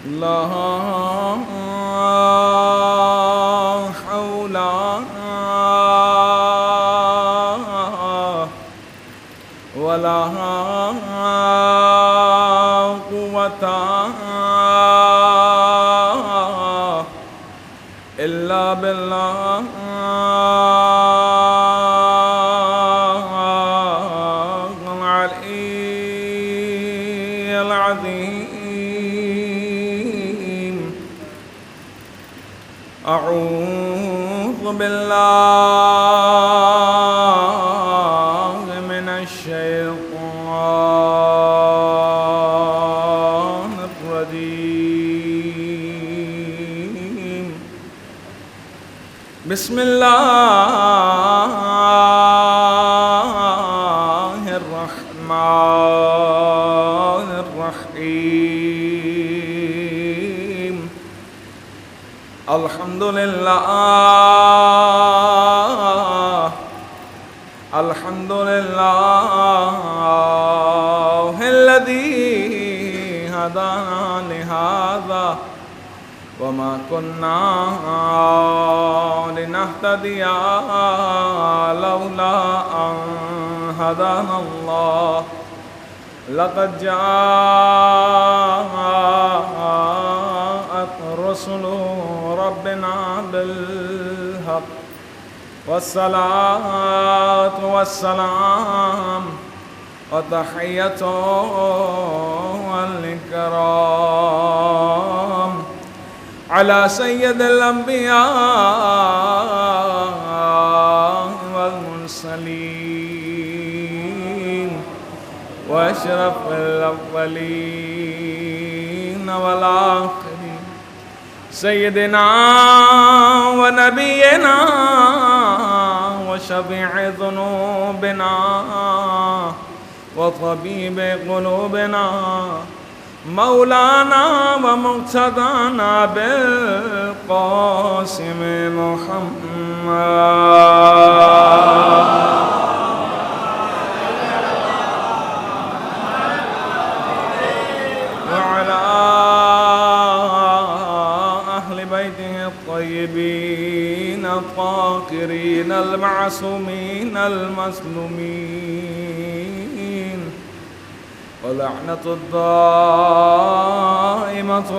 لا حول ولا قوة إلا بالله العلي العظيم. أعوذ بالله من الشيطان الرجيم. بسم الله الرحمن الرحيم. الحمد لله الحمد لله الذي هدانا لهذا وما كنا لنهتدي لولا أن هدانا الله. لقد جاءت رسل ربنا بالحق والصلاة والسلام وتحية والإكرام على سيد الأنبياء والمرسلين وأشرف الأولين والآخرين سيدنا ونبينا وشفيع ذنوبنا وطبيب قلوبنا مولانا ومقتدانا بالقاسم محمد وعلى أهل بيته الطيبين الطاهرين المعصومين المظلومين ولعنة الدائمة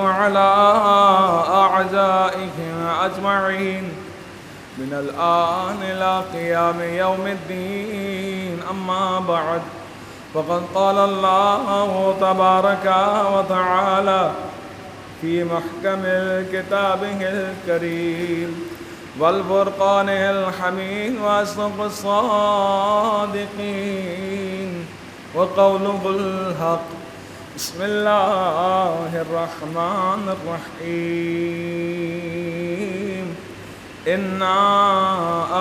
على أعدائهم أجمعين من الآن إلى قيام يوم الدين. أما بعد فقد قال الله تبارك وتعالى في محكم كتابه الكريم والفرقان الحميد وأصدق الصادقين وقوله الحق. بسم الله الرحمن الرحيم. إنا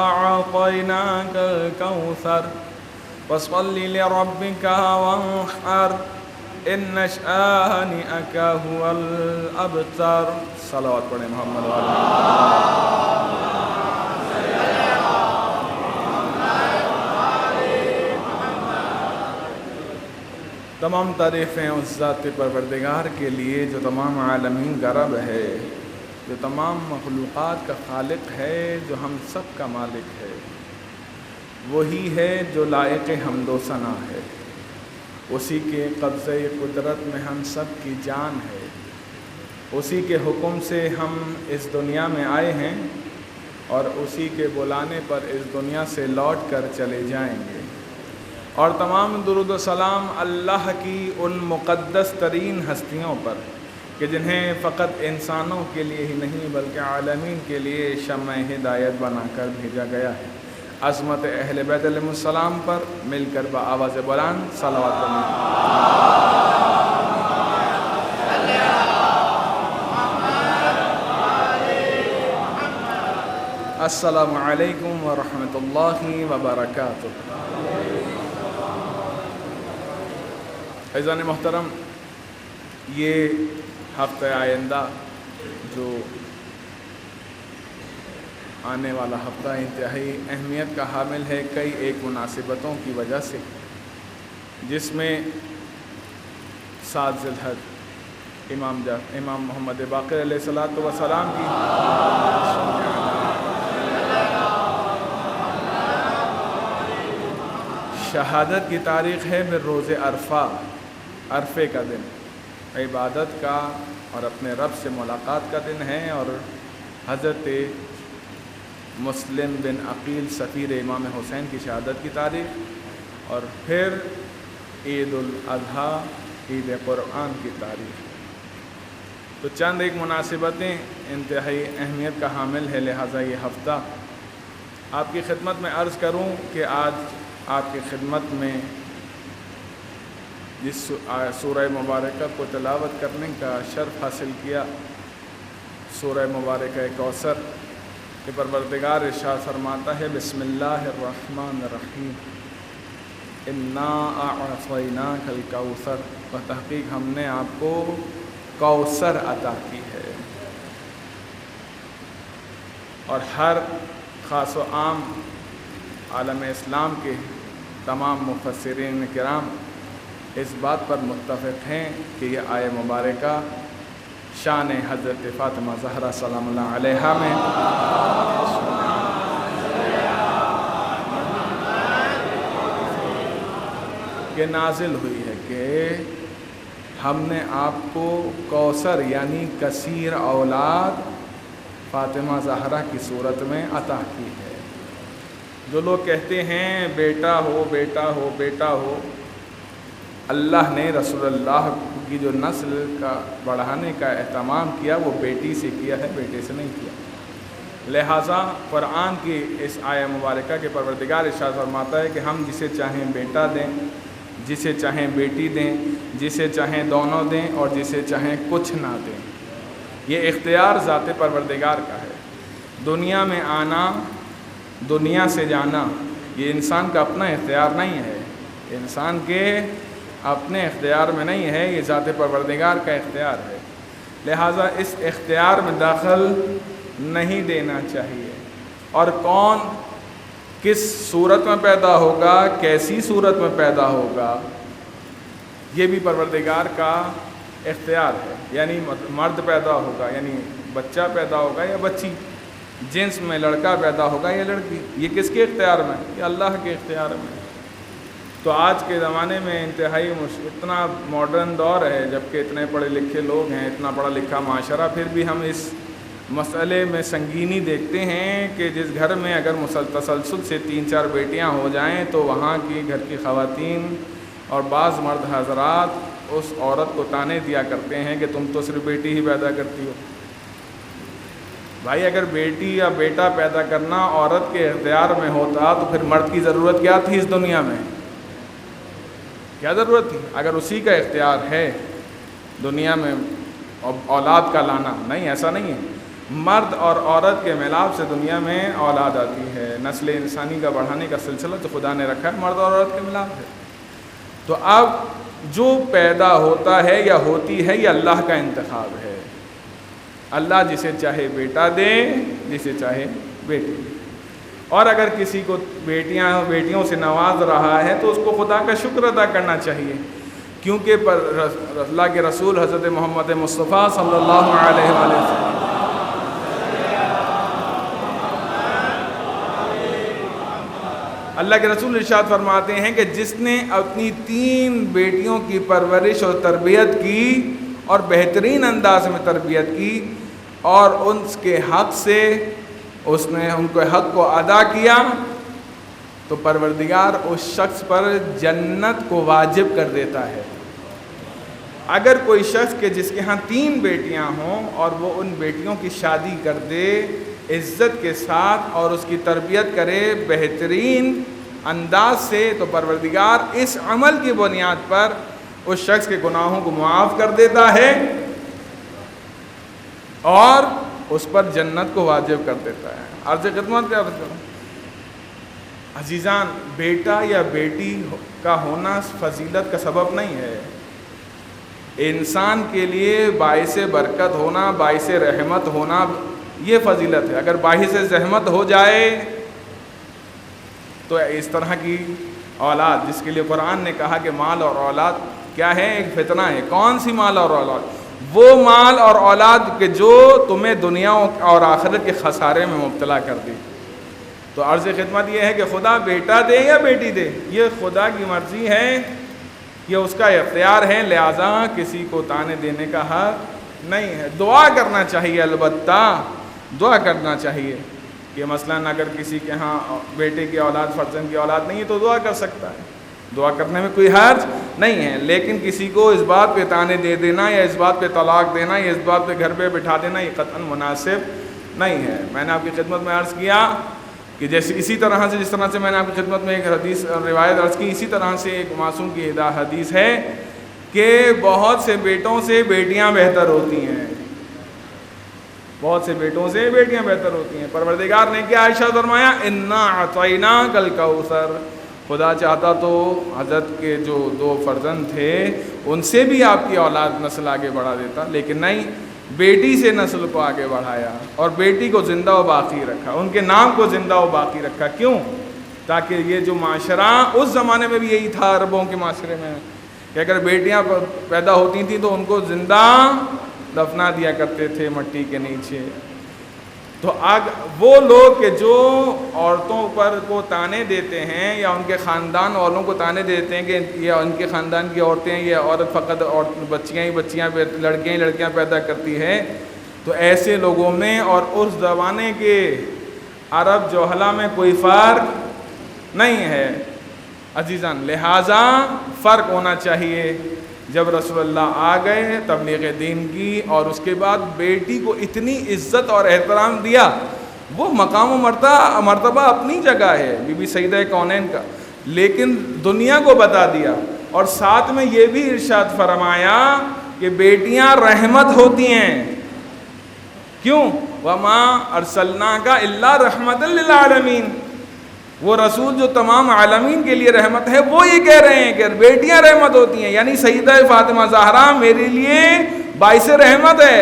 أعطيناك الكوثر فصل لربك وانحر إن شانئك هو الأبتر. صلوات پڑھیں محمد والے. تمام تعریفیں اس ذات پروردگار کے لیے جو تمام عالمین کا رب ہے، جو تمام مخلوقات کا خالق ہے، جو ہم سب کا مالک ہے. وہی ہے جو لائق حمد و ثنا ہے. اسی کے قبضۂ قدرت میں ہم سب کی جان ہے. اسی کے حکم سے ہم اس دنیا میں آئے ہیں اور اسی کے بلانے پر اس دنیا سے لوٹ کر چلے جائیں گے. اور تمام درود و سلام اللہ کی ان مقدس ترین ہستیوں پر کہ جنہیں فقط انسانوں کے لیے ہی نہیں بلکہ عالمین کے لیے شمع ہدایت بنا کر بھیجا گیا ہے. عظمت اہل بیت علیہم السلام پر مل کر بآواز بلند صلوات پڑھیں. السلام علیکم ورحمۃ اللہ وبرکاتہ. عزیزان محترم، یہ ہفتہ آئندہ جو آنے والا ہفتہ انتہائی اہمیت کا حامل ہے کئی ایک مناسبتوں کی وجہ سے، جس میں 7 ذی الحج امام محمد باقر علیہ الصلوۃ والسلام کی شہادت کی تاریخ ہے پھر روز عرفے کا دن عبادت کا اور اپنے رب سے ملاقات کا دن ہے، اور حضرت مسلم بن عقیل سفیر امام حسین کی شہادت کی تاریخ، اور پھر عید الاضحیٰ عید قرآن کی تاریخ۔ تو چند ایک مناسبتیں انتہائی اہمیت کا حامل ہے، لہٰذا یہ ہفتہ آپ کی خدمت میں عرض کروں کہ آج آپ کی خدمت میں جس سورہ مبارکہ کو تلاوت کرنے کا شرف حاصل کیا، سورہ مبارکہ کوثر کہ پروردگار ارشاد فرماتا ہے بسم اللہ الرحمن الرحیم انا اعطیناک الکوثر، بتحقیق ہم نے آپ کو کوثر عطا کی ہے۔ اور ہر خاص و عام عالم اسلام کے تمام مفسرین کرام اس بات پر متفق ہیں کہ یہ آیہ مبارکہ شان حضرت فاطمہ زہرا سلام اللہ علیہا میں کہ نازل ہوئی ہے کہ ہم نے آپ کو کوثر یعنی کثیر اولاد فاطمہ زہرا کی صورت میں عطا کی ہے۔ جو لوگ کہتے ہیں بیٹا ہو بیٹا ہو بیٹا ہو، اللہ نے رسول اللہ کی جو نسل کا بڑھانے کا اہتمام کیا وہ بیٹی سے کیا ہے، بیٹے سے نہیں کیا۔ لہٰذا قرآن کی اس آیہ مبارکہ کے پروردگار ارشاد فرماتا ہے کہ ہم جسے چاہیں بیٹا دیں، جسے چاہیں بیٹی دیں، جسے چاہیں دونوں دیں، اور جسے چاہیں کچھ نہ دیں۔ یہ اختیار ذات پروردگار کا ہے۔ دنیا میں آنا، دنیا سے جانا، یہ انسان کا اپنا اختیار نہیں ہے، انسان کے اپنے اختیار میں نہیں ہے، یہ ذات پروردگار کا اختیار ہے۔ لہٰذا اس اختیار میں دخل نہیں دینا چاہیے۔ اور کون کس صورت میں پیدا ہوگا، کیسی صورت میں پیدا ہوگا، یہ بھی پروردگار کا اختیار ہے۔ یعنی مرد پیدا ہوگا یعنی بچہ پیدا ہوگا یا بچی، جنس میں لڑکا پیدا ہوگا یا لڑکی، یہ کس کے اختیار میں؟ یہ اللہ کے اختیار میں۔ تو آج کے زمانے میں انتہائی اتنا ماڈرن دور ہے، جبکہ اتنے پڑھے لکھے لوگ ہیں، اتنا پڑھا لکھا معاشرہ، پھر بھی ہم اس مسئلے میں سنگینی دیکھتے ہیں کہ جس گھر میں اگر تسلسل سے 3-4 بیٹیاں ہو جائیں تو وہاں کی گھر کی خواتین اور بعض مرد حضرات اس عورت کو طعنے دیا کرتے ہیں کہ تم تو صرف بیٹی ہی پیدا کرتی ہو۔ بھائی اگر بیٹی یا بیٹا پیدا کرنا عورت کے اختیار میں ہوتا تو پھر مرد کی ضرورت کیا تھی اس دنیا میں؟ کیا ضرورت تھی؟ اگر اسی کا اختیار ہے دنیا میں اولاد کا لانا، نہیں، ایسا نہیں ہے۔ مرد اور عورت کے ملاپ سے دنیا میں اولاد آتی ہے۔ نسل انسانی کا بڑھانے کا سلسلہ تو خدا نے رکھا ہے، مرد اور عورت کے ملاپ ہے۔ تو اب جو پیدا ہوتا ہے یا ہوتی ہے یہ اللہ کا انتخاب ہے۔ اللہ جسے چاہے بیٹا دے، جسے چاہے بیٹی دے۔ اور اگر کسی کو بیٹیوں سے نواز رہا ہے تو اس کو خدا کا شکر ادا کرنا چاہیے، کیونکہ اللہ کے رسول حضرت محمد مصطفیٰ صلی اللہ علیہ وسلم اللہ کے رسول ارشاد فرماتے ہیں کہ جس نے اپنی 3 بیٹیوں کی پرورش اور تربیت کی اور بہترین انداز میں تربیت کی اور ان کے حق سے اس نے ان کے حق کو ادا کیا تو پروردگار اس شخص پر جنت کو واجب کر دیتا ہے۔ اگر کوئی شخص کہ جس کے ہاں 3 بیٹیاں ہوں اور وہ ان بیٹیوں کی شادی کر دے عزت کے ساتھ اور اس کی تربیت کرے بہترین انداز سے، تو پروردگار اس عمل کی بنیاد پر اس شخص کے گناہوں کو معاف کر دیتا ہے اور اس پر جنت کو واجب کر دیتا ہے۔ عرض خدمت کیا کروں عزیزان، بیٹا یا بیٹی کا ہونا فضیلت کا سبب نہیں ہے۔ انسان کے لیے باعث برکت ہونا، باعث رحمت ہونا یہ فضیلت ہے۔ اگر باعث زحمت ہو جائے تو اس طرح کی اولاد، جس کے لیے قرآن نے کہا کہ مال اور اولاد کیا ہے؟ ایک فتنہ ہے۔ کون سی مال اور اولاد؟ وہ مال اور اولاد کے جو تمہیں دنیا اور آخرت کے خسارے میں مبتلا کر دی۔ تو عرض خدمت یہ ہے کہ خدا بیٹا دے یا بیٹی دے، یہ خدا کی مرضی ہے، یہ اس کا اختیار ہے، لہٰذا کسی کو تانے دینے کا حق نہیں ہے۔ دعا کرنا چاہیے، البتہ دعا کرنا چاہیے کہ مثلاً اگر کسی کے ہاں بیٹے کی اولاد، فرزند کی اولاد نہیں ہے تو دعا کر سکتا ہے، دعا کرنے میں کوئی حرج نہیں ہے، لیکن کسی کو اس بات پہ تانے دے دینا یا اس بات پہ طلاق دینا یا اس بات پہ گھر پہ بٹھا دینا یہ قطعاً مناسب نہیں ہے۔ میں نے آپ کی خدمت میں عرض کیا کہ جیسے اسی طرح سے جس طرح سے میں نے آپ کی خدمت میں ایک حدیث روایت عرض کی، اسی طرح سے ایک معصوم کی حدیث ہے کہ بہت سے بیٹوں سے بیٹیاں بہتر ہوتی ہیں، بہت سے بیٹوں سے بیٹیاں بہتر ہوتی ہیں۔ پروردگار نے کیا ارشاد فرمایا؟ انا اعطیناک الکوثر، خدا چاہتا تو حضرت کے جو 2 فرزند تھے ان سے بھی آپ کی اولاد نسل آگے بڑھا دیتا، لیکن نہیں، بیٹی سے نسل کو آگے بڑھایا اور بیٹی کو زندہ و باقی رکھا، ان کے نام کو زندہ و باقی رکھا۔ کیوں؟ تاکہ یہ جو معاشرہ، اس زمانے میں بھی یہی تھا عربوں کے معاشرے میں کہ اگر بیٹیاں پیدا ہوتی تھیں تو ان کو زندہ دفنا دیا کرتے تھے مٹی کے نیچے۔ تو وہ لوگ کہ جو عورتوں پر کو تانے دیتے ہیں یا ان کے خاندان والوں کو تانے دیتے ہیں کہ یا ان کے خاندان کی عورتیں، یہ عورت فقط بچیاں ہی لڑکیاں پیدا کرتی ہے، تو ایسے لوگوں میں اور اس زمانے کے عرب جوہلا میں کوئی فرق نہیں ہے عزیزان، لہٰذا فرق ہونا چاہیے۔ جب رسول اللہ آ گئے تبلیغ دین کی اور اس کے بعد بیٹی کو اتنی عزت اور احترام دیا، وہ مقام و مرتبہ اپنی جگہ ہے بی بی سیدہ کونین کا، لیکن دنیا کو بتا دیا اور ساتھ میں یہ بھی ارشاد فرمایا کہ بیٹیاں رحمت ہوتی ہیں۔ کیوں؟ وما ارسلناک الا رحمۃ للعالمین، وہ رسول جو تمام عالمین کے لیے رحمت ہے، وہ یہ کہہ رہے ہیں کہ بیٹیاں رحمت ہوتی ہیں، یعنی سیدہ فاطمہ زہرا میرے لیے باعث رحمت ہے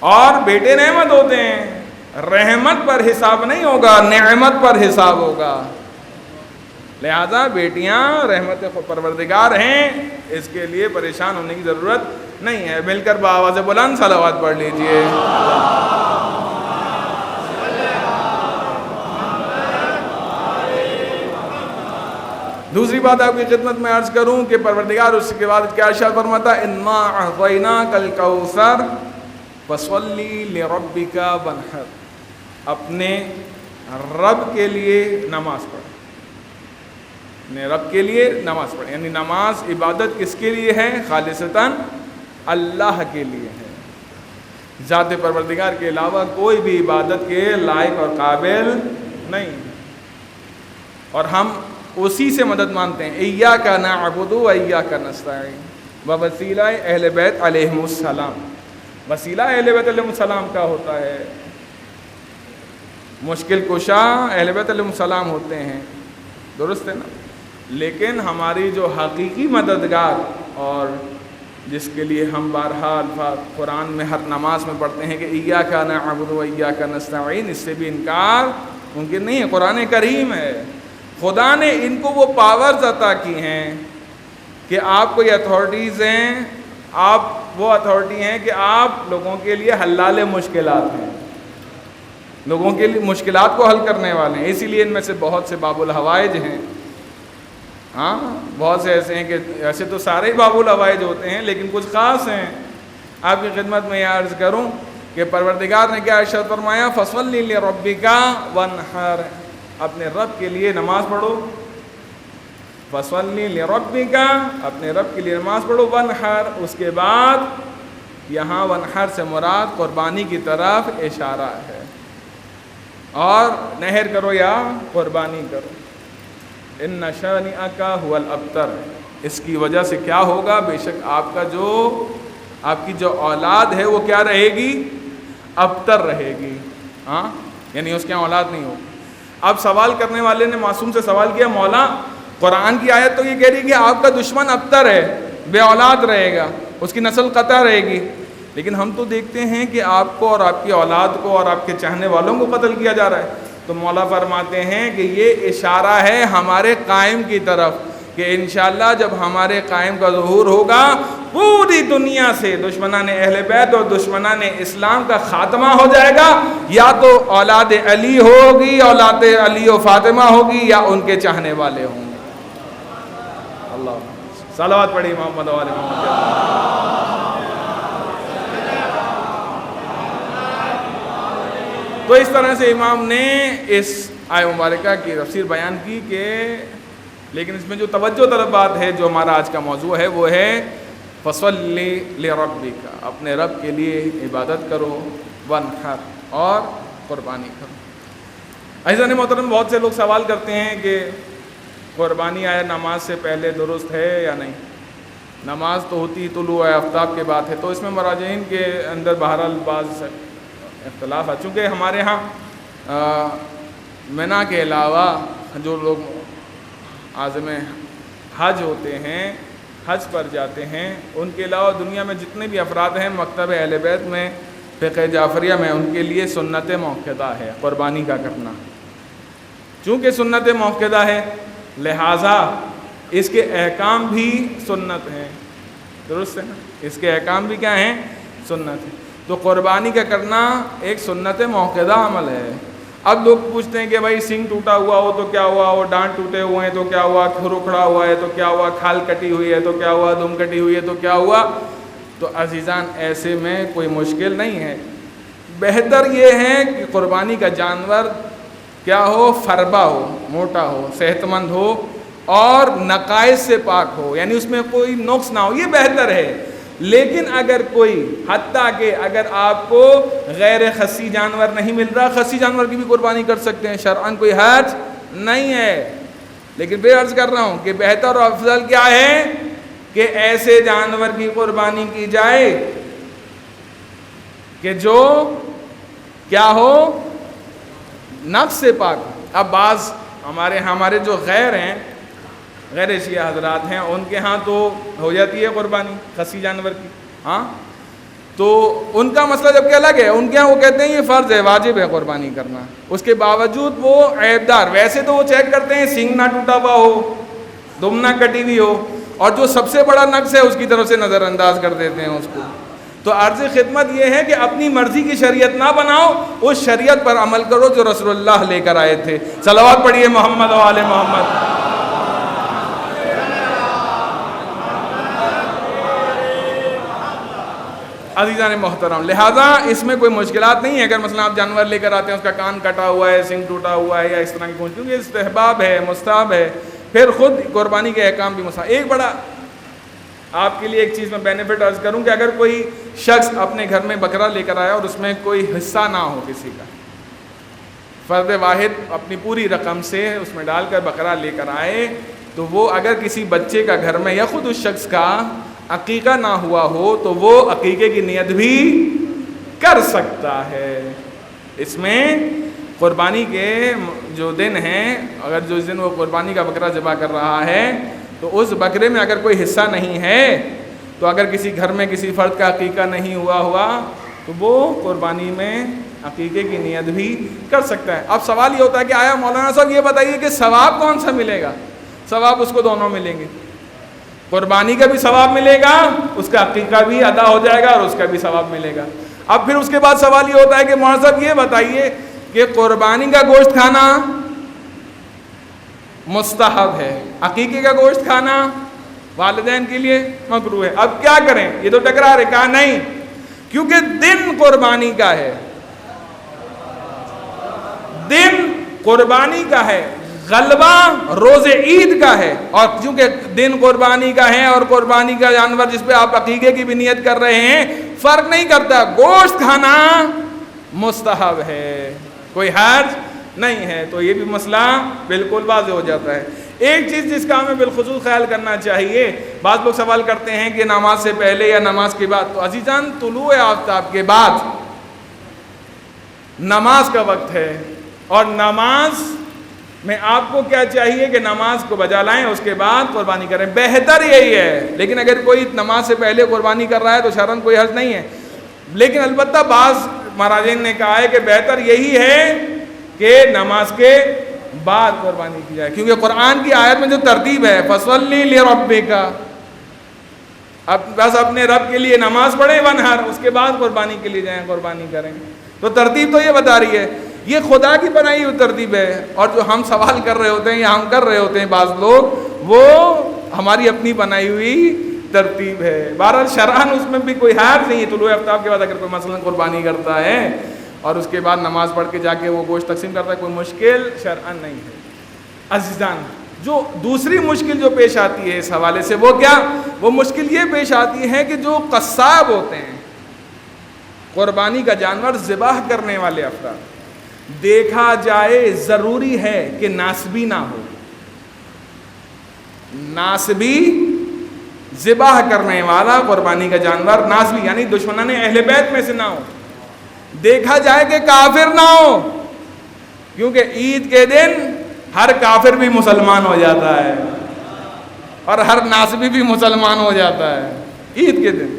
اور بیٹے رحمت ہوتے ہیں۔ رحمت پر حساب نہیں ہوگا، نعمت پر حساب ہوگا، لہذا بیٹیاں رحمت پروردگار ہیں، اس کے لیے پریشان ہونے کی ضرورت نہیں ہے۔ مل کر بآواز بلند صلوات پڑھ لیجئے۔ دوسری بات آپ کی خدمت میں عرض کروں کہ پروردگار اس کے بعد کیا ارشاد فرماتا ہے؟ انا اعطیناک الکوثر فصلی لربک وانحر، اپنے رب کے لیے نماز پڑھ، اپنے رب کے لیے نماز پڑھ، یعنی نماز عبادت کس کے لیے ہے؟ خالصتاً اللہ کے لیے ہے، ذات پروردگار کے علاوہ کوئی بھی عبادت کے لائق اور قابل نہیں، اور ہم اسی سے مدد مانگتے ہیں۔ ایاک نعبد و ایاک نستعین، وسیلہ اہل بیت علیہم السلام، وسیلہ اہل بیت علیہم السلام کا ہوتا ہے، مشکل کشا اہل بیت علیہم السلام ہوتے ہیں، درست ہے نا؟ لیکن ہماری جو حقیقی مددگار اور جس کے لیے ہم بارہا الفاظ قرآن میں ہر نماز میں پڑھتے ہیں کہ ایاک نعبد و ایاک نستعین، اس سے بھی انکار ممکن نہیں ہے، قرآن کریم ہے۔ خدا نے ان کو وہ پاورز عطا کی ہیں کہ آپ کو یہ اتھارٹیز ہیں، آپ وہ اتھارٹی ہیں کہ آپ لوگوں کے لیے حلال مشکلات ہیں، لوگوں کے لیے مشکلات کو حل کرنے والے ہیں، اسی لیے ان میں سے بہت سے باب الحوائج ہیں، ہاں بہت سے ایسے ہیں کہ ایسے تو سارے باب الحوائج ہوتے ہیں لیکن کچھ خاص ہیں۔ آپ کی خدمت میں یہ عرض کروں کہ پروردگار نے کیا ارشاد فرمایا؟ فصلی لربک وانحر، اپنے رب کے لیے نماز پڑھو، فصلی لربک، اپنے رب کے لیے نماز پڑھو، وانحر، اس کے بعد یہاں وانحر سے مراد قربانی کی طرف اشارہ ہے، اور نحر کرو یا قربانی کرو، ان شانئک هو الابتر، اس کی وجہ سے کیا ہوگا؟ بے شک آپ کی جو اولاد ہے وہ کیا رہے گی؟ ابتر رہے گی، ہاں یعنی اس کے اولاد نہیں ہوگی۔ اب سوال کرنے والے نے معصوم سے سوال کیا، مولا قرآن کی آیت تو یہ کہہ رہی کہ آپ کا دشمن ابتر ہے، بے اولاد رہے گا، اس کی نسل قطع رہے گی، لیکن ہم تو دیکھتے ہیں کہ آپ کو اور آپ کی اولاد کو اور آپ کے چاہنے والوں کو قتل کیا جا رہا ہے۔ تو مولا فرماتے ہیں کہ یہ اشارہ ہے ہمارے قائم کی طرف، کہ انشاءاللہ جب ہمارے قائم کا ظہور ہوگا پوری دنیا سے دشمنان اہل بیت اور دشمنان اسلام کا خاتمہ ہو جائے گا، یا تو اولاد علی ہوگی، اولاد علی و فاطمہ ہوگی، یا ان کے چاہنے والے ہوں گے۔ اللہ صلوات پڑھی محمد و آل محمد۔ تو اس طرح سے امام نے اس آیہ مبارکہ کی تفسیر بیان کی کہ لیکن اس میں جو توجہ طلب بات ہے جو ہمارا آج کا موضوع ہے وہ ہے فَصَلِّ لِرَبِّكَ، اپنے رب کے لیے عبادت کرو، وَانْحَرْ، اور قربانی کرو۔ عزیزان محترم، بہت سے لوگ سوال کرتے ہیں کہ قربانی آیا نماز سے پہلے درست ہے یا نہیں؟ نماز تو ہوتی طلوع آفتاب کے بعد ہے، تو اس میں مراجعین کے اندر بہرحال بعض اختلاف ہے، چونکہ ہمارے ہاں منی کے علاوہ جو لوگ عازم حج ہوتے ہیں، حج پر جاتے ہیں، ان کے علاوہ دنیا میں جتنے بھی افراد ہیں مکتب اہل بیت میں، فقہ جعفریہ میں، ان کے لیے سنت موقدہ ہے قربانی کا کرنا۔ چونکہ سنت موقدہ ہے لہٰذا اس کے احکام بھی سنت ہیں، درست ہے نا؟ اس کے احکام بھی کیا ہیں؟ سنت ہیں۔ تو قربانی کا کرنا ایک سنت موقدہ عمل ہے۔ اب لوگ پوچھتے ہیں کہ بھائی سینگ ٹوٹا ہوا ہو تو کیا ہوا، وہ ڈانٹ ٹوٹے ہوئے ہیں تو کیا ہوا، کھر اکھڑا ہوا ہے تو کیا ہوا، کھال کٹی ہوئی ہے تو کیا ہوا، دم کٹی ہوئی ہے تو کیا ہوا؟ تو عزیزان ایسے میں کوئی مشکل نہیں ہے، بہتر یہ ہے کہ قربانی کا جانور کیا ہو، فربا ہو، موٹا ہو، صحت مند ہو اور نقائص سے پاک ہو، یعنی اس میں کوئی نقص نہ ہو، یہ بہتر ہے۔ لیکن اگر کوئی حتیٰ کہ اگر آپ کو غیر خصی جانور نہیں مل رہا، خصی جانور کی بھی قربانی کر سکتے ہیں، شرعاً کوئی حرج نہیں ہے، لیکن میں عرض کر رہا ہوں کہ بہتر اور افضل کیا ہے کہ ایسے جانور کی قربانی کی جائے کہ جو کیا ہو، نفس سے پاک ہو۔ اب بعض ہمارے جو غیر ہیں، غیر شیعہ حضرات ہیں، ان کے ہاں تو ہو جاتی ہے قربانی خصی جانور کی، ہاں، تو ان کا مسئلہ جب کہ الگ ہے، ان کے ہاں وہ کہتے ہیں یہ فرض ہے، واجب ہے قربانی کرنا، اس کے باوجود وہ عیبدار، ویسے تو وہ چیک کرتے ہیں سینگ نہ ٹوٹا ہوا ہو، دم نہ کٹی ہوئی ہو، اور جو سب سے بڑا نقص ہے اس کی طرف سے نظر انداز کر دیتے ہیں اس کو۔ تو عرض خدمت یہ ہے کہ اپنی مرضی کی شریعت نہ بناؤ، اس شریعت پر عمل کرو جو رسول اللہ لے کر آئے تھے۔ صلوات پڑھیے محمد و آل محمد۔ عزیزان محترم، لہٰذا اس میں کوئی مشکلات نہیں ہے اگر مثلا آپ جانور لے کر آتے ہیں، اس کا کان کٹا ہوا ہے، سینگ ٹوٹا ہوا ہے یا اس طرح کی کوئی، کیونکہ استحباب ہے، مستحب ہے، پھر خود قربانی کے احکام بھی مستحب۔ ایک بڑا آپ کے لیے ایک چیز میں بینیفٹ عرض کروں کہ اگر کوئی شخص اپنے گھر میں بکرا لے کر آیا اور اس میں کوئی حصہ نہ ہو کسی کا، فرد واحد اپنی پوری رقم سے اس میں ڈال کر بکرا لے کر آئے، تو وہ اگر کسی بچے کا گھر میں یا خود اس شخص کا عقیقہ نہ ہوا ہو تو وہ عقیقے کی نیت بھی کر سکتا ہے۔ اس میں قربانی کے جو دن ہیں، اگر جو دن وہ قربانی کا بکرا ذبح کر رہا ہے تو اس بکرے میں اگر کوئی حصہ نہیں ہے، تو اگر کسی گھر میں کسی فرد کا عقیقہ نہیں ہوا تو وہ قربانی میں عقیقے کی نیت بھی کر سکتا ہے۔ اب سوال یہ ہوتا ہے کہ آیا مولانا صاحب یہ بتائیے کہ ثواب کون سا ملے گا؟ ثواب اس کو دونوں ملیں گے، قربانی کا بھی ثواب ملے گا، اس کا عقیقہ بھی ادا ہو جائے گا اور اس کا بھی ثواب ملے گا۔ اب پھر اس کے بعد سوال یہ ہوتا ہے کہ مولانا صاحب یہ بتائیے کہ قربانی کا گوشت کھانا مستحب ہے، عقیقے کا گوشت کھانا والدین کے لیے مکروہ ہے، اب کیا کریں؟ یہ تو ٹکرا رہے، کہا نہیں، کیونکہ دن قربانی کا ہے، دن قربانی کا ہے، غلبہ روز عید کا ہے، اور چونکہ دن قربانی کا ہے اور قربانی کا جانور جس پہ آپ عقیقے کی بھی نیت کر رہے ہیں فرق نہیں کرتا، گوشت کھانا مستحب ہے، کوئی حرج نہیں ہے۔ تو یہ بھی مسئلہ بالکل واضح ہو جاتا ہے۔ ایک چیز جس کا ہمیں بالخصوص خیال کرنا چاہیے، بعض لوگ سوال کرتے ہیں کہ نماز سے پہلے یا نماز کے بعد، تو عزیزان طلوع آفتاب کے بعد نماز کا وقت ہے، اور نماز میں آپ کو کیا چاہیے کہ نماز کو بجا لائیں، اس کے بعد قربانی کریں، بہتر یہی ہے۔ لیکن اگر کوئی نماز سے پہلے قربانی کر رہا ہے تو شرعاً کوئی حرج نہیں ہے، لیکن البتہ بعض مراجعین نے کہا ہے کہ بہتر یہی ہے کہ نماز کے بعد قربانی کی جائے، کیونکہ قرآن کی آیت میں جو ترتیب ہے فَصَلِّ لِرَبِّكَ، اب بس اپنے رب کے لیے نماز پڑھیں وَانْحَرْ، اس کے بعد قربانی کے لیے جائیں، قربانی کریں، تو ترتیب تو یہ بتا رہی ہے، یہ خدا کی بنائی ہوئی ترتیب ہے، اور جو ہم سوال کر رہے ہوتے ہیں یا ہم کر رہے ہوتے ہیں بعض لوگ، وہ ہماری اپنی بنائی ہوئی ترتیب ہے۔ بہرحال شرعاً اس میں بھی کوئی حرج نہیں ہے، طلوع آفتاب کے بعد اگر کوئی مثلا قربانی کرتا ہے اور اس کے بعد نماز پڑھ کے جا کے وہ گوشت تقسیم کرتا ہے، کوئی مشکل شرعاً نہیں ہے۔ عزیزان، جو دوسری مشکل جو پیش آتی ہے اس حوالے سے، وہ کیا؟ وہ مشکل یہ پیش آتی ہے کہ جو قصاب ہوتے ہیں، قربانی کا جانور ذبح کرنے والے افراد، دیکھا جائے ضروری ہے کہ ناسبی نہ ہو، ناسبی ذبح کرنے والا قربانی کا جانور، ناسبی یعنی دشمنان اہل بیت میں سے نہ ہو، دیکھا جائے کہ کافر نہ ہو، کیونکہ عید کے دن ہر کافر بھی مسلمان ہو جاتا ہے اور ہر ناسبی بھی مسلمان ہو جاتا ہے عید کے دن،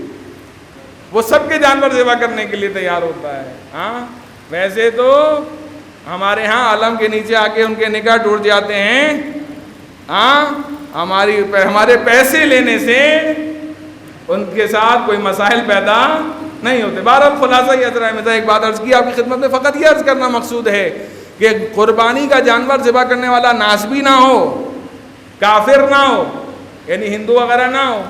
وہ سب کے جانور ذبح کرنے کے لیے تیار ہوتا ہے۔ ہاں ویسے تو ہمارے ہاں علم کے نیچے آ کے ان کے نکاح ٹوٹ جاتے ہیں، ہاں ہمارے پیسے لینے سے ان کے ساتھ کوئی مسائل پیدا نہیں ہوتے۔ بہرحال خلاصہ یہ حضرات میں ایک بات عرض کی آپ کی خدمت میں، فقط یہ عرض کرنا مقصود ہے کہ قربانی کا جانور ذبح کرنے والا ناسبی نہ ہو، کافر نہ ہو، یعنی ہندو وغیرہ نہ ہو،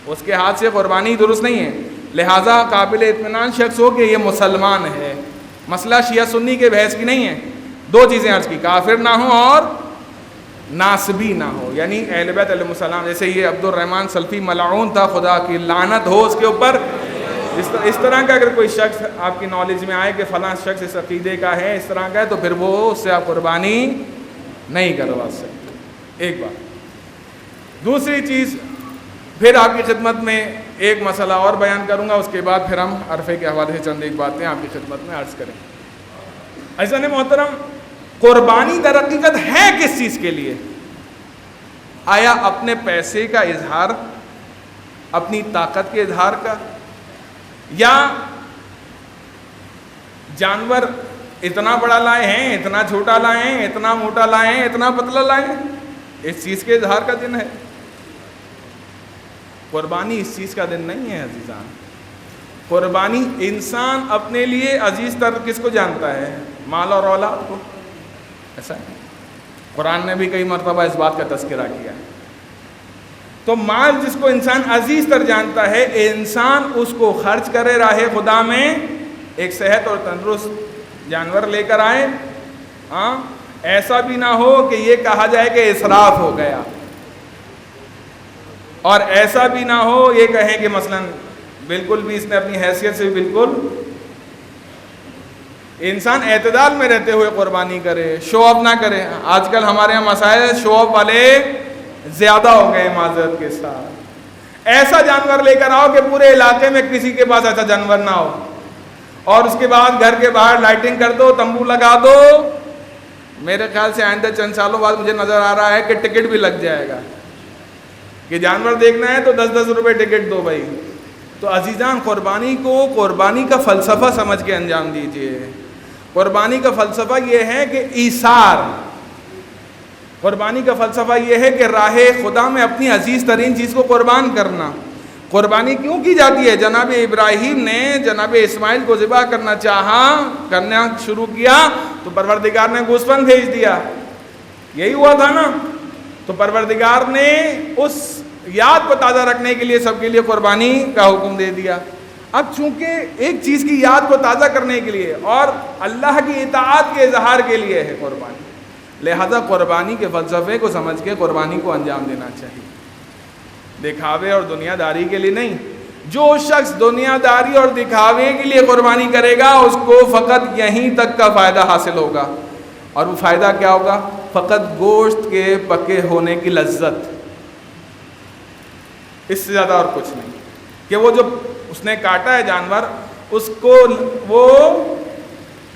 اس کے ہاتھ سے قربانی درست نہیں ہے، لہٰذا قابل اطمینان شخص ہو کہ یہ مسلمان ہے۔ مسئلہ شیعہ سنی کے بحث کی نہیں ہے، دو چیزیں عرض کی، کافر نہ ہو اور ناسبی نہ ہو، یعنی اہل بیت علیہ السلام، جیسے یہ عبد الرحمن سلفی ملعون تھا، خدا کی لعنت ہو اس کے اوپر، اس طرح کا اگر کوئی شخص آپ کی نالج میں آئے کہ فلاں شخص اس عقیدے کا ہے، اس طرح کا ہے، تو پھر وہ اس سے آپ قربانی نہیں کروا سکتے، ایک بات۔ دوسری چیز، پھر آپ کی خدمت میں ایک مسئلہ اور بیان کروں گا، اس کے بعد پھر ہم عرفے کے حوالے سے چند ایک باتیں آپ کی خدمت میں عرض کریں۔ عزیزان محترم، قربانی در حقیقت ہے کس چیز کے لیے؟ آیا اپنے پیسے کا اظہار، اپنی طاقت کے اظہار کا، یا جانور اتنا بڑا لائے ہیں، اتنا چھوٹا لائے ہیں، اتنا موٹا لائے ہیں، اتنا پتلا لائے ہیں، اس چیز کے اظہار کا دن ہے؟ قربانی اس چیز کا دن نہیں ہے عزیزان۔ قربانی انسان اپنے لیے عزیز تر کس کو جانتا ہے؟ مال اور اولاد کو، ایسا ہے۔ قرآن نے بھی کئی مرتبہ اس بات کا تذکرہ کیا ہے۔ تو مال جس کو انسان عزیز تر جانتا ہے، انسان اس کو خرچ کرے راہ خدا میں، ایک صحت اور تندرست جانور لے کر آئے، ہاں ایسا بھی نہ ہو کہ یہ کہا جائے کہ اسراف ہو گیا، اور ایسا بھی نہ ہو یہ کہیں کہ مثلا بالکل بھی اس نے اپنی حیثیت سے بالکل، انسان اعتدال میں رہتے ہوئے قربانی کرے، شو آف نہ کرے۔ آج کل ہمارے یہاں مسائل شو آف والے زیادہ ہو گئے معذرت کے ساتھ۔ ایسا جانور لے کر آؤ کہ پورے علاقے میں کسی کے پاس ایسا جانور نہ ہو، اور اس کے بعد گھر کے باہر لائٹنگ کر دو، تمبو لگا دو۔ میرے خیال سے آئندہ چند سالوں بعد مجھے نظر آ رہا ہے کہ ٹکٹ بھی لگ جائے گا کہ جانور دیکھنا ہے تو 10-10 روپے ٹکٹ دو بھائی۔ تو عزیزان، قربانی کو قربانی کا فلسفہ سمجھ کے انجام دیجئے۔ قربانی کا فلسفہ یہ ہے کہ ایثار، قربانی کا فلسفہ یہ ہے کہ راہ خدا میں اپنی عزیز ترین چیز کو قربان کرنا۔ قربانی کیوں کی جاتی ہے؟ جناب ابراہیم نے جناب اسماعیل کو ذبح کرنا چاہا، کرنا شروع کیا تو پروردگار نے گوسفند بھیج دیا، یہی ہوا تھا نا۔ تو پروردگار نے اس یاد کو تازہ رکھنے کے لیے سب کے لیے قربانی کا حکم دے دیا۔ اب چونکہ ایک چیز کی یاد کو تازہ کرنے کے لیے اور اللہ کی اطاعت کے اظہار کے لیے ہے قربانی، لہذا قربانی کے فلسفے کو سمجھ کے قربانی کو انجام دینا چاہیے، دکھاوے اور دنیا داری کے لیے نہیں۔ جو شخص دنیا داری اور دکھاوے کے لیے قربانی کرے گا اس کو فقط یہیں تک کا فائدہ حاصل ہوگا، اور وہ فائدہ کیا ہوگا؟ فقط گوشت کے پکے ہونے کی لذت، اس سے زیادہ اور کچھ نہیں، کہ وہ جو اس نے کاٹا ہے جانور اس کو وہ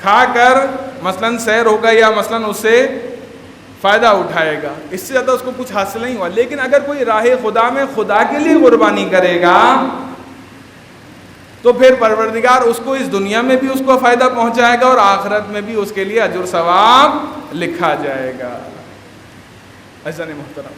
کھا کر مثلاً سیر ہوگا یا مثلاً اس سے فائدہ اٹھائے گا، اس سے زیادہ اس کو کچھ حاصل نہیں ہوا۔ لیکن اگر کوئی راہ خدا میں خدا کے لیے قربانی کرے گا تو پھر پروردگار اس کو اس دنیا میں بھی اس کو فائدہ پہنچائے گا اور آخرت میں بھی اس کے لیے اجر ثواب لکھا جائے گا۔ عزیزان محترم،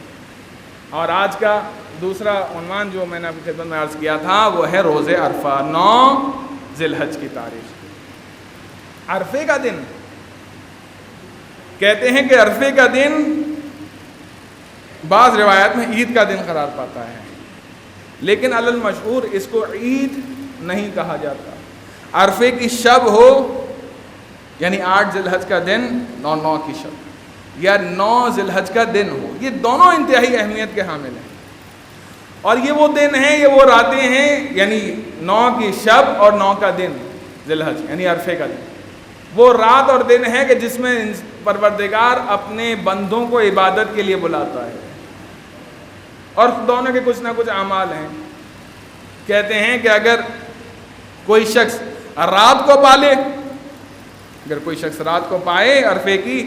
اور آج کا دوسرا عنوان جو میں نے آپ کی خدمت میں عرض کیا تھا وہ ہے روز عرفہ، 9 ذی الحج کی تاریخ۔ عرفے کا دن، کہتے ہیں کہ عرفے کا دن بعض روایات میں عید کا دن قرار پاتا ہے، لیکن علی المشہور اس کو عید نہیں کہا جاتا۔ عرفے کی شب ہو یعنی 8 ذی الحج کا دن، 9 کی شب، یا 9 ذی الحج کا دن ہو، یہ دونوں انتہائی اہمیت کے حامل ہیں۔ اور یہ وہ دن ہیں، یہ وہ راتیں ہیں، یعنی 9 کی شب اور 9 کا دن ذی الحج یعنی عرفے کا دن، وہ رات اور دن ہے کہ جس میں پروردگار اپنے بندوں کو عبادت کے لیے بلاتا ہے، اور دونوں کے کچھ نہ کچھ اعمال ہیں۔ کہتے ہیں کہ اگر کوئی شخص رات کو پالے، اگر کوئی شخص رات کو پائے عرفے کی،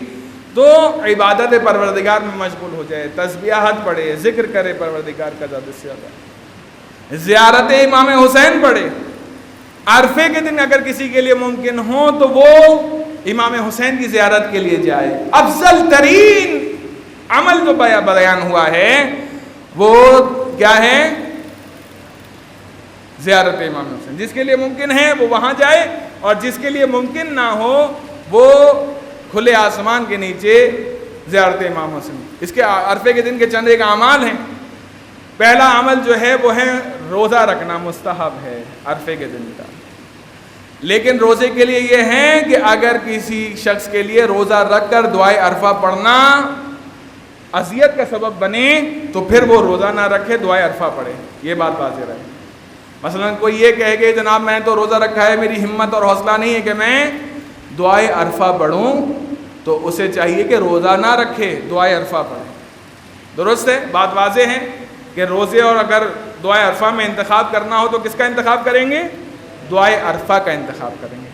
تو عبادت پروردگار میں مشغول ہو جائے، تسبیحات پڑھے، ذکر کرے پروردگار کا زیادہ سے زیادہ، زیارت امام حسین پڑھے۔ عرفے کے دن اگر کسی کے لیے ممکن ہو تو وہ امام حسین کی زیارت کے لیے جائے۔ افضل ترین عمل جو بیان ہوا ہے وہ کیا ہے؟ زیارت امام حسین۔ جس کے لیے ممکن ہے وہ وہاں جائے، اور جس کے لیے ممکن نہ ہو وہ کھلے آسمان کے نیچے زیارت امام حسین۔ اس کے عرفے کے دن کے چند ایک اعمال ہیں۔ پہلا عمل جو ہے وہ ہے روزہ رکھنا، مستحب ہے عرفے کے دن کا، لیکن روزے کے لیے یہ ہے کہ اگر کسی شخص کے لیے روزہ رکھ کر دعائے عرفہ پڑھنا اذیت کا سبب بنے تو پھر وہ روزہ نہ رکھے، دعائے عرفہ پڑھے، یہ بات واضح رہے۔ مثلا کوئی یہ کہے کہ جناب میں تو روزہ رکھا ہے، میری ہمت اور حوصلہ نہیں ہے کہ میں دعائے عرفہ پڑھوں، تو اسے چاہیے کہ روزہ نہ رکھے، دعائے عرفہ پڑھے۔ درست ہے، بات واضح ہے کہ روزے اور اگر دعائے عرفہ میں انتخاب کرنا ہو تو کس کا انتخاب کریں گے؟ دعائے عرفہ کا انتخاب کریں گے۔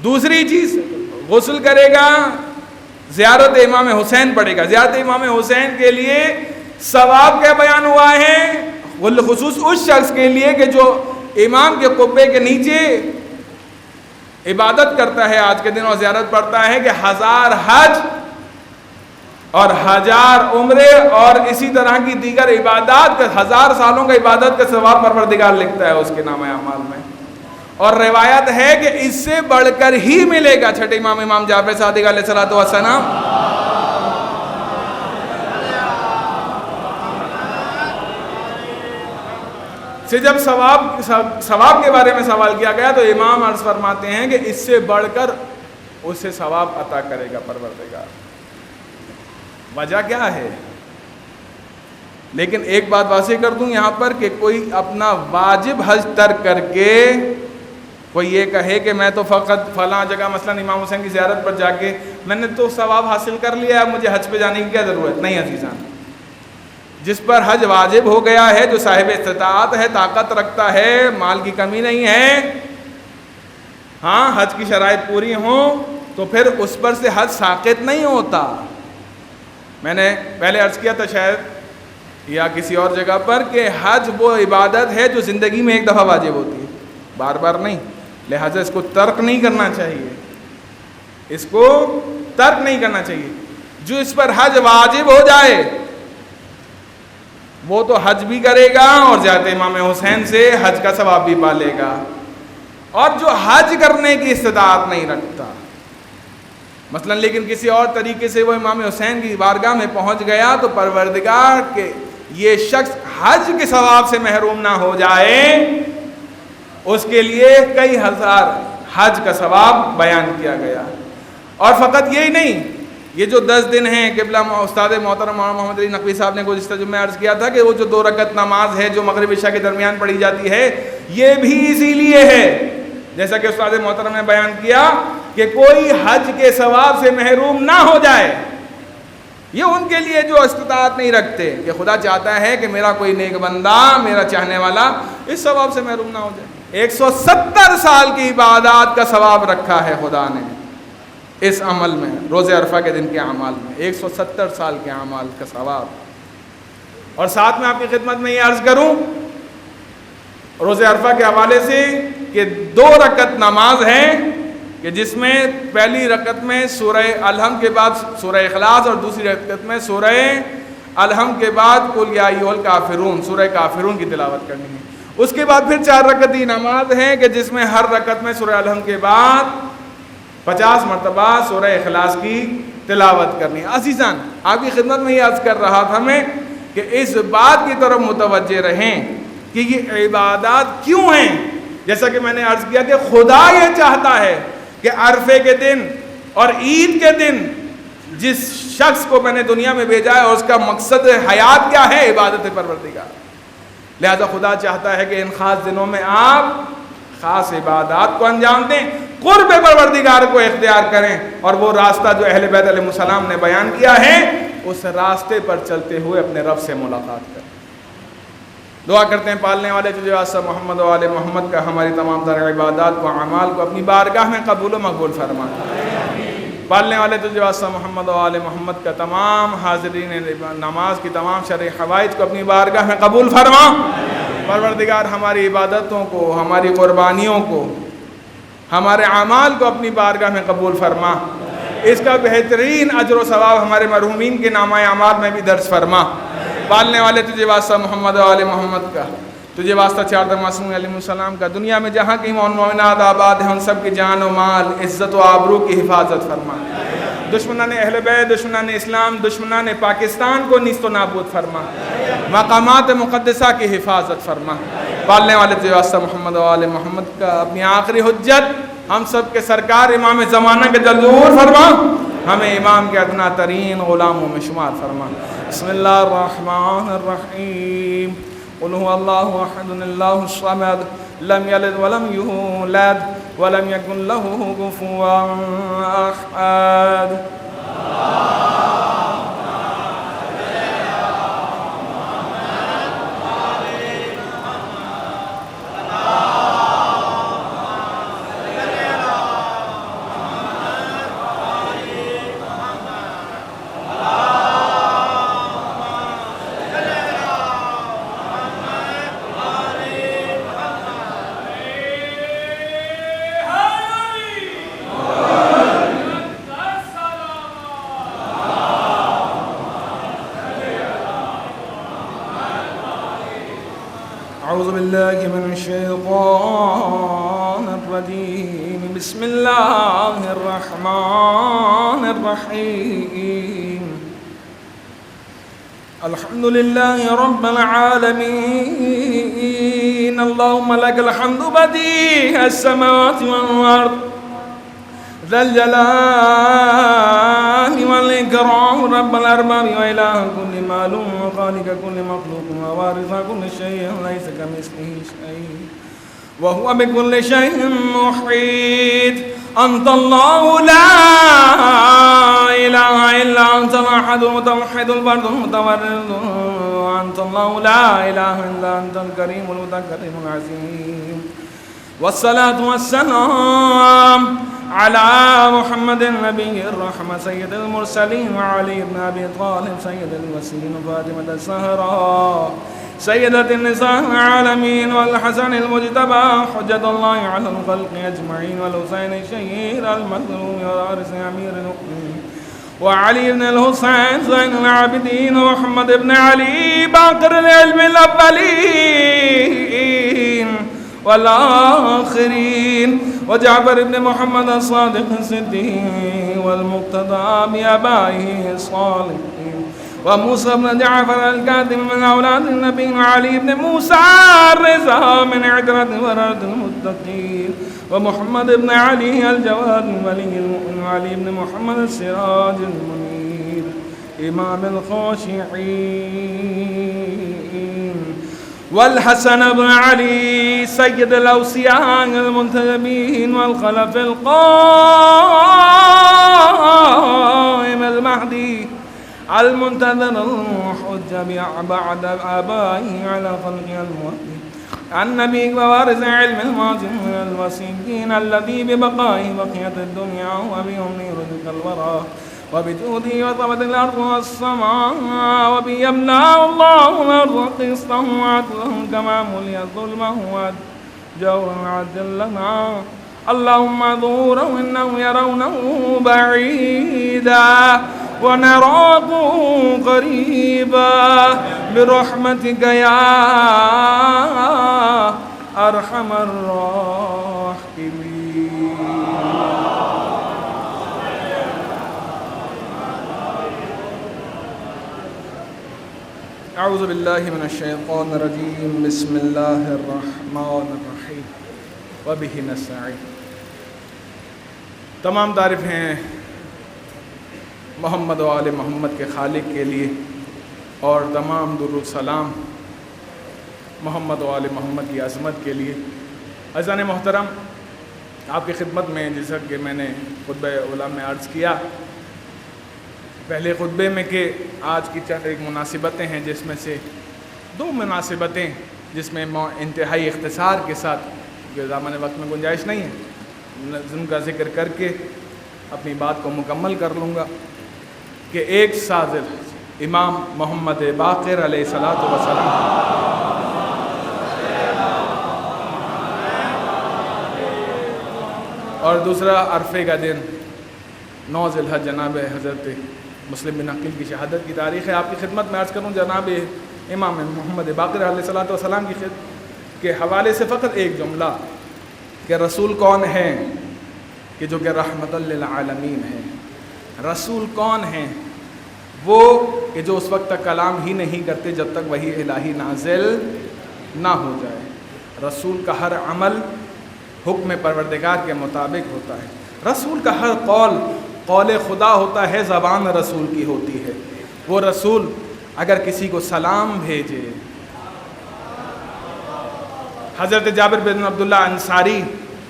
دوسری چیز، غسل کرے گا، زیارت امام حسین پڑھے گا۔ زیارت امام حسین کے لیے ثواب کیا بیان ہوا ہے؟ بالخصوص اس شخص کے لیے کہ جو امام کے قبے کے نیچے عبادت کرتا ہے آج کے دن اور زیارت پڑھتا ہے، کہ 1000 حج اور 1000 عمرے اور اسی طرح کی دیگر عبادات کا 1000 سالوں کا عبادت کا ثواب پروردگار لکھتا ہے اس کے نام اعمال میں۔ اور روایت ہے کہ اس سے بڑھ کر ہی ملے گا چھٹے امام جعفر صادق علیہ الصلوۃ والسلام سے جب ثواب کے بارے میں سوال کیا گیا تو امام عرض فرماتے ہیں کہ اس سے بڑھ کر اسے ثواب عطا کرے گا پروردگار۔ وجہ کیا ہے؟ لیکن ایک بات واضح کر دوں یہاں پر کہ کوئی اپنا واجب حج ترک کر کے کوئی یہ کہے کہ میں تو فقط فلاں جگہ مثلا امام حسین کی زیارت پر جا کے میں نے تو ثواب حاصل کر لیا، اب مجھے حج پہ جانے کی کیا ضرورت؟ نہیں عزیزان، جس پر حج واجب ہو گیا ہے، جو صاحب استطاعت ہے، طاقت رکھتا ہے، مال کی کمی نہیں ہے، ہاں حج کی شرائط پوری ہوں، تو پھر اس پر سے حج ساقط نہیں ہوتا۔ میں نے پہلے عرض کیا تھا شاید یا کسی اور جگہ پر کہ حج وہ عبادت ہے جو زندگی میں ایک دفعہ واجب ہوتی ہے، بار بار نہیں، لہٰذا اس کو ترک نہیں کرنا چاہیے، اس کو ترک نہیں کرنا چاہیے۔ جو اس پر حج واجب ہو جائے وہ تو حج بھی کرے گا اور زیارت امام حسین سے حج کا ثواب بھی پالے گا، اور جو حج کرنے کی استطاعت نہیں رکھتا مثلا لیکن کسی اور طریقے سے وہ امام حسین کی بارگاہ میں پہنچ گیا تو پروردگار کے یہ شخص حج کے ثواب سے محروم نہ ہو جائے، اس کے لیے کئی ہزار حج کا ثواب بیان کیا گیا۔ اور فقط یہی نہیں، یہ جو 10 دن ہیں، قبلہ استاد محترم محمد علی نقوی صاحب نے گزشتہ جمعہ عرض کیا تھا کہ وہ جو 2 رکعت نماز ہے جو مغرب عشاء کے درمیان پڑھی جاتی ہے، یہ بھی اسی لیے ہے، جیسا کہ استاد محترم نے بیان کیا کہ کوئی حج کے ثواب سے محروم نہ ہو جائے۔ یہ ان کے لیے جو استطاعت نہیں رکھتے کہ خدا چاہتا ہے کہ میرا کوئی نیک بندہ، میرا چاہنے والا اس ثواب سے محروم نہ ہو جائے۔ 170 سال کی عبادات کا ثواب رکھا ہے خدا نے اس عمل میں، روز عرفہ کے دن کے اعمال میں 170 سال کے اعمال کا ثواب۔ اور ساتھ میں آپ کی خدمت میں یہ عرض کروں روز عرفہ کے حوالے سے کہ 2 رکعت نماز ہے کہ جس میں پہلی رکعت میں سورہ الحمد کے بعد سورہ اخلاص اور دوسری رکعت میں سورہ الحمد کے بعد قل یا ایھا الکافرون سورہ کافرون کی تلاوت کرنی ہے۔ اس کے بعد پھر 4 رکعتی نماز ہے کہ جس میں ہر رکعت میں سورہ الحمد کے بعد 50 مرتبہ سورہ اخلاص کی تلاوت کرنی ہے۔ عزیزان، آپ کی خدمت میں یہ عرض کر رہا تھا میں کہ اس بات کی طرف متوجہ رہیں کہ یہ عبادات کیوں ہیں۔ جیسا کہ میں نے عرض کیا کہ خدا یہ چاہتا ہے کہ عرفے کے دن اور عید کے دن جس شخص کو میں نے دنیا میں بھیجا ہے اور اس کا مقصد حیات کیا ہے؟ عبادت پروردگار۔ لہذا خدا چاہتا ہے کہ ان خاص دنوں میں آپ خاص عبادات کو انجام دیں، قرب پروردگار کو اختیار کریں، اور وہ راستہ جو اہل بیت علیہ السلام نے بیان کیا ہے اس راستے پر چلتے ہوئے اپنے رب سے ملاقات کریں۔ دعا کرتے ہیں پالنے والے تجھے واسطہ محمد و آل محمد کا ہماری تمام تر عبادات کو اعمال کو اپنی بارگاہ میں قبول و مقبول فرما۔ پالنے والے تجھے واسطہ محمد و آل محمد کا تمام حاضرین نماز کی تمام شرعی حوائج کو اپنی بارگاہ میں قبول فرما۔ پروردگار ہماری عبادتوں کو، ہماری قربانیوں کو، ہمارے اعمال کو اپنی بارگاہ میں قبول فرما۔ اس کا بہترین اجر و ثواب ہمارے مرحومین کے نامہ اعمال میں بھی درج فرما۔ پالنے والے تجھے واسطہ محمد و آل محمد کا، تجھے واسطہ 4 معصوم علیہ السلام کا، دنیا میں جہاں کی مومنات آباد ہیں ان سب کی جان و مال، عزت و آبرو کی حفاظت فرما۔ دشمنان اہل بیت، دشمنان اسلام، دشمنان پاکستان کو نیست و نابود فرما۔ مقامات مقدسہ کی حفاظت فرما۔ پالنے والے تجھے واسطہ محمد و آل محمد کا اپنی آخری حجت ہم سب کے سرکار امام زمانہ کے جلدور فرما، ہمیں امام کے ادنا ترین غلاموں میں شمار فرما۔ بسم اللہ الرحمن الرحیم۔ قل هو الله احد الله الصمد لم يلد ولم يولد ولم يكن له كفوا احد۔ أعوذ بالله من الشيطان الرجيم بسم الله الرحمن الرحيم الحمد لله رب العالمين اللهم لك الحمد بديع السماوات والأرض ذا الجلال والإكرام رب الأرباب وإله كل معلوم وخالق كل مخلوق ووارث كل شيء ليس كمثله شيء وهو بكل شيء محيط أنت الله لا إله إلا أنت الأحد المتوحد الفرد المتفرد أنت الله لا إله إلا أنت الكريم المتكرم العظيم والصلاة والسلام على محمد النبي الرحمة سيد المرسلين وعلي بن أبي طالب سيد الوسيم فاطمة الزهراء سيدة النساء العالمين والحسن المجتبى حجة الله على الخلق أجمعين والحسين الشهير المظلوم ووارث أمير المؤمنين وعلي بن الحسين زين العابدين ومحمد بن علي باقر العلم الأولين والآخرين وجعفر بن محمد الصادق الصديق والمقتدى بآبائه الصالحين وموسى بن جعفر الكاظم من أولاد النبي وعلي بن موسى الرضا من عترة ورد المتقين ومحمد بن علي الجواد ولي المؤمن وعلي بن محمد السراج المنير إمام الخاشعين والحسن بن علي سيد الأوصياء المنتجبين والخلف القائم المهدي المنتظر الحجة بعد آبائه على خلقه المهدي النبي ووارث علم الماضي من الوصيين الذي ببقائه بقية الدنيا وبهم رزق الورى وبجوده وطبت الأرض والسماء وبه يملأ الله الأرض قسطا وعدلا كما ملئت ظلما وجورا وعدلا اللهم ظهوره إنهم يرونه بعيدا ونراه قريبا برحمتك يا أرحم الراحمين. اعوذ باللہ من الشیطان الرجیم بسم اللہ الرحمن الرحیم وبہ نستعین. تمام تعریف ہیں محمد و آل محمد کے خالق کے لیے اور تمام درود سلام محمد و آل محمد کی عظمت کے لیے. عزیزان محترم، آپ کی خدمت میں جیسا کہ میں نے خطبہ اولیٰ میں عرض کیا پہلے خطبے میں کہ آج کی چند ایک مناسبتیں ہیں، جس میں سے دو مناسبتیں جس میں انتہائی اختصار کے ساتھ کہ دامن وقت میں گنجائش نہیں ہے ان کا ذکر کر کے اپنی بات کو مکمل کر لوں گا کہ ایک سازر امام محمد باقر علیہ الصلوۃ والسلام اور دوسرا عرفے کا دن 9 ذی الحجہ جناب حضرت مسلم بن عقیل کی شہادت کی تاریخ ہے. آپ کی خدمت میں عرض کروں جناب امام محمد باقر علیہ الصلوۃ والسلام کی خدمت کے حوالے سے فقط ایک جملہ کہ رسول کون ہیں کہ جو کہ رحمت للعالمین ہے. رسول کون ہیں؟ وہ کہ جو اس وقت تک کلام ہی نہیں کرتے جب تک وحی الہی نازل نہ ہو جائے. رسول کا ہر عمل حکم پروردگار کے مطابق ہوتا ہے. رسول کا ہر قول خدا ہوتا ہے، زبان رسول کی ہوتی ہے. وہ رسول اگر کسی کو سلام بھیجے، حضرت جابر بن عبداللہ انصاری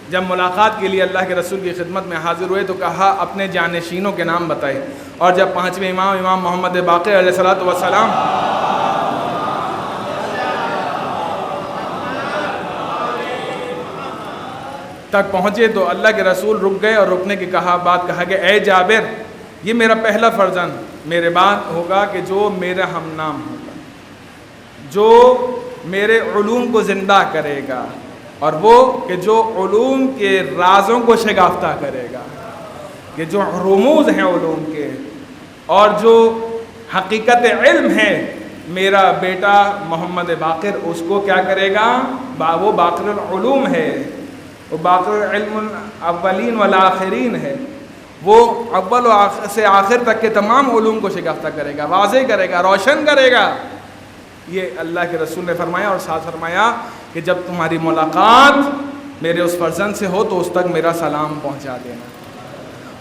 جب ملاقات کے لیے اللہ کے رسول کی خدمت میں حاضر ہوئے تو کہا اپنے جانشینوں کے نام بتائے، اور جب 5ویں امام محمد باقر علیہ الصلوۃ والسلام تک پہنچے تو اللہ کے رسول رک گئے اور رکنے کی بات کہا کہ اے جابر، یہ میرا پہلا فرزند میرے بعد ہوگا کہ جو میرا ہم نام ہوگا، جو میرے علوم کو زندہ کرے گا، اور وہ کہ جو علوم کے رازوں کو شگافتہ کرے گا، کہ جو رموز ہیں علوم کے اور جو حقیقت علم ہے، میرا بیٹا محمد باقر اس کو کیا کرے گا؟ وہ باقر العلوم ہے، وہ باقر علم الاولین والآخرین ہے. وہ اول و سے آخر تک کے تمام علوم کو شگافتہ کرے گا، واضح کرے گا، روشن کرے گا. یہ اللہ کے رسول نے فرمایا، اور ساتھ فرمایا کہ جب تمہاری ملاقات میرے اس فرزند سے ہو تو اس تک میرا سلام پہنچا دینا.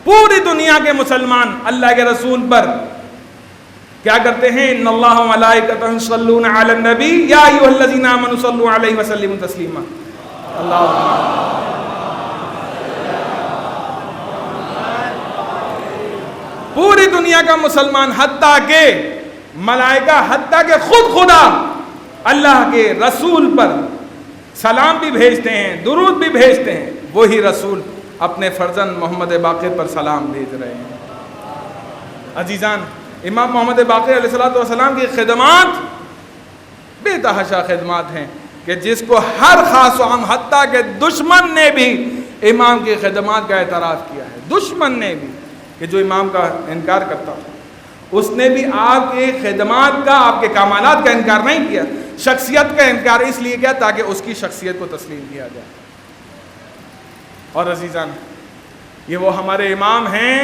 پوری دنیا کے مسلمان اللہ کے رسول پر کیا کرتے ہیں؟ ان اللہ و ملائکتہ یصلون علی النبی یا ایھا الذین آمنوا صلوا علیہ وسلموا تسلیما. پوری دنیا کا مسلمان حتیٰ کہ ملائکہ، حتیٰ کہ خود خدا اللہ کے رسول پر سلام بھی بھیجتے ہیں، درود بھی بھیجتے ہیں. وہی رسول اپنے فرزند محمد باقر پر سلام بھیج رہے ہیں. عزیزان، امام محمد باقر علیہ الصلوۃ والسلام کی خدمات بے تحاشا خدمات ہیں کہ جس کو ہر خاص و عام حتیٰ کہ دشمن نے بھی امام کی خدمات کا اعتراف کیا ہے. دشمن نے بھی کہ جو امام کا انکار کرتا تھا، اس نے بھی آپ کے خدمات کا، آپ کے کمالات کا انکار نہیں کیا، شخصیت کا انکار اس لیے کیا تاکہ اس کی شخصیت کو تسلیم کیا جائے. اور عزیزان، یہ وہ ہمارے امام ہیں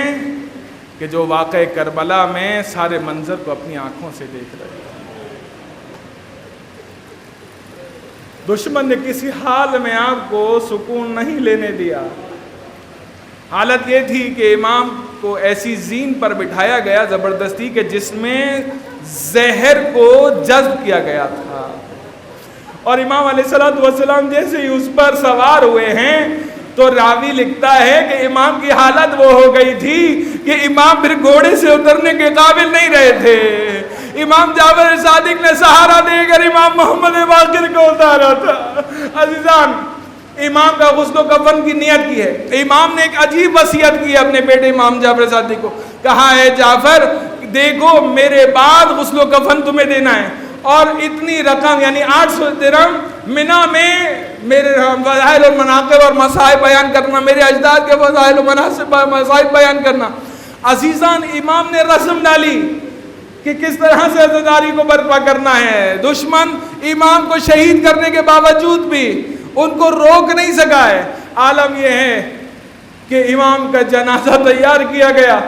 کہ جو واقع کربلا میں سارے منظر کو اپنی آنکھوں سے دیکھ رہے ہیں. دشمن نے کسی حال میں آپ کو سکون نہیں لینے دیا. حالت یہ تھی کہ امام کو ایسی زین پر بٹھایا گیا زبردستی کہ جس میں زہر کو جذب کیا گیا تھا، اور امام علیہ الصلوۃ والسلام جیسے ہی اس پر سوار ہوئے ہیں تو راوی لکھتا ہے کہ امام کی حالت وہ ہو گئی تھی کہ امام پھر گھوڑے سے اترنے کے قابل نہیں رہے تھے. امام جعفر صادق نے سہارا دے کر امام محمد باقر کو اتارا تھا. عزیزان، امام کا غسل و کفن کی نیت کی ہے. امام نے ایک عجیب وصیت کی ہے اپنے بیٹے امام جعفر صادق کو کہا اے جعفر دیکھو میرے بعد غسل و کفن تمہیں دینا ہے، اور اتنی رقم یعنی 800 درہم منا میں میرے فضائل و مناقب اور مصائب بیان کرنا، میرے اجداد کے فضائل و مصائب بیان کرنا۔ عزیزان، امام نے رسم ڈالی کہ کس طرح سے عزاداری کو برپا کرنا ہے۔ دشمن امام کو شہید کرنے کے باوجود بھی ان کو روک نہیں سکا ہے۔ عالم یہ ہے کہ امام کا جنازہ تیار کیا گیا،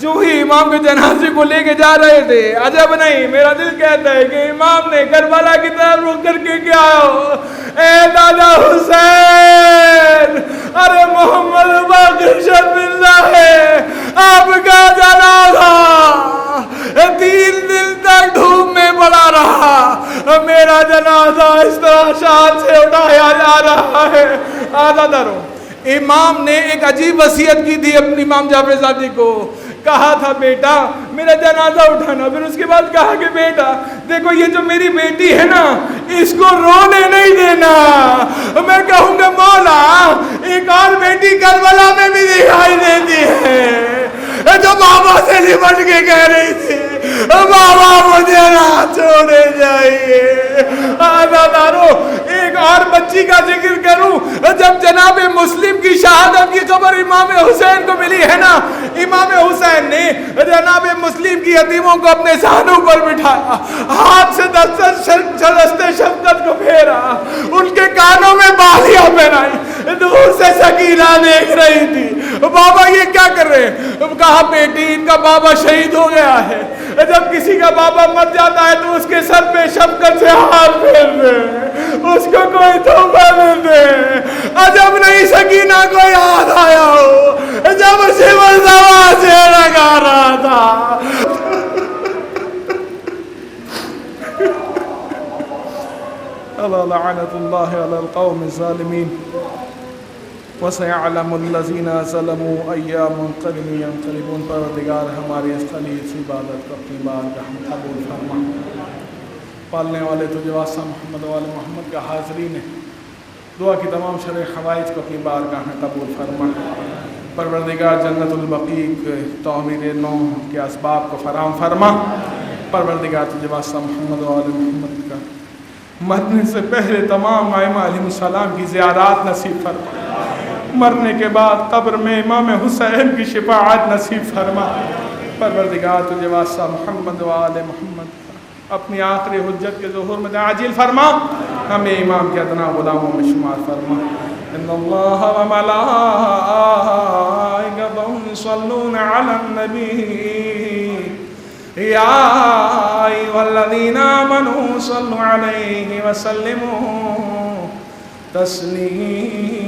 جو ہی امام کے جنازے کو لے کے جا رہے تھے، عجب نہیں، میرا دل کہتا ہے کہ امام نے کربلا کی طرف رخ کر کے کیا اے دادا حسین، ارے محمد باقر شرف اللہ ہے آپ کا جنازہ 3 دن تک دھوپ میں پڑا رہا، میرا جنازہ اس طرح شان سے اٹھایا جا رہا ہے۔ آزاداروں، امام نے ایک عجیب وصیت کی تھی اپنی امام جعفر زادی کو، کہا تھا بیٹا میرا جنازہ اٹھانا، پھر اس کے بعد کہا کہ بیٹا دیکھو یہ جو میری بیٹی ہے نا اس کو رونے نہیں دینا، میں کہوں گا مولا ایک اور بیٹی کربلا میں بھی دکھائی دیتی ہے جو بابا سے لپٹ کے کہہ رہی تھی بابا مجھے نہ چھوڑے جائیے۔ آزادارو، ایک اور بچی کا ذکر کروں، جب جناب مسلم کی شہادت کی خبر امام حسین کو ملی ہے نا، امام حسین نے جناب مسلم کی یتیموں کو اپنے سہنوں پر بٹھایا، ہاتھ سے دستے شفقت کو پھیرا، ان کے کانوں میں بالیاں پہنائی، دور سے سکینہ دیکھ رہی تھی، بابا یہ کیا کر رہے ہیں؟ کہا بیٹی ان کا بابا شہید ہو گیا ہے، جب کسی کا بابا مر جاتا ہے تو اس کے سر پہ شفقت سے ہاتھ پھیر دے، اس کو کوئی تحفہ دے دے۔ عجب نہیں سکینہ کو یاد آیا ہو جب سول سوار سے لگا رہا تھا۔ لعنت اللہ علی القوم الظالمین وَسَيَعْلَمُ الَّذِينَ ظَلَمُوا أَيَّ مُنْقَلِبٍ يَنْقَلِبُونَ۔ پروردگار ہماری اس خلیص عبادت کو اپنی بارگاہ میں قبول فرما۔ پالنے والے تجھے واسطہ محمد وآل محمد کا حاضرین ہے، دعا کی تمام شرع حوائج کو اپنی بارگاہ میں قبول فرما۔ پروردگار جنت البقیع تعمیر نو کے اسباب کو فراہم فرما۔ پروردگار تجھے واسطہ محمد وآل محمد کا مرنے سے پہلے تمام ائمہ علیہ السلام کی زیارات نصیب فرما، مرنے کے بعد قبر میں امام حسین کی شفاعت نصیب فرما۔ پروردگار تجھے واسطہ محمد و آل محمد اپنی آخری حجت کے ظہور میں عاجل فرما، ہمیں امام کے ادنا غلاموں میں شمار فرما۔ ان اللہ و ملائکتہ یصلون علی النبی یا ایھا الذین آمنوا صلوا علیہ وسلموا تسلیما۔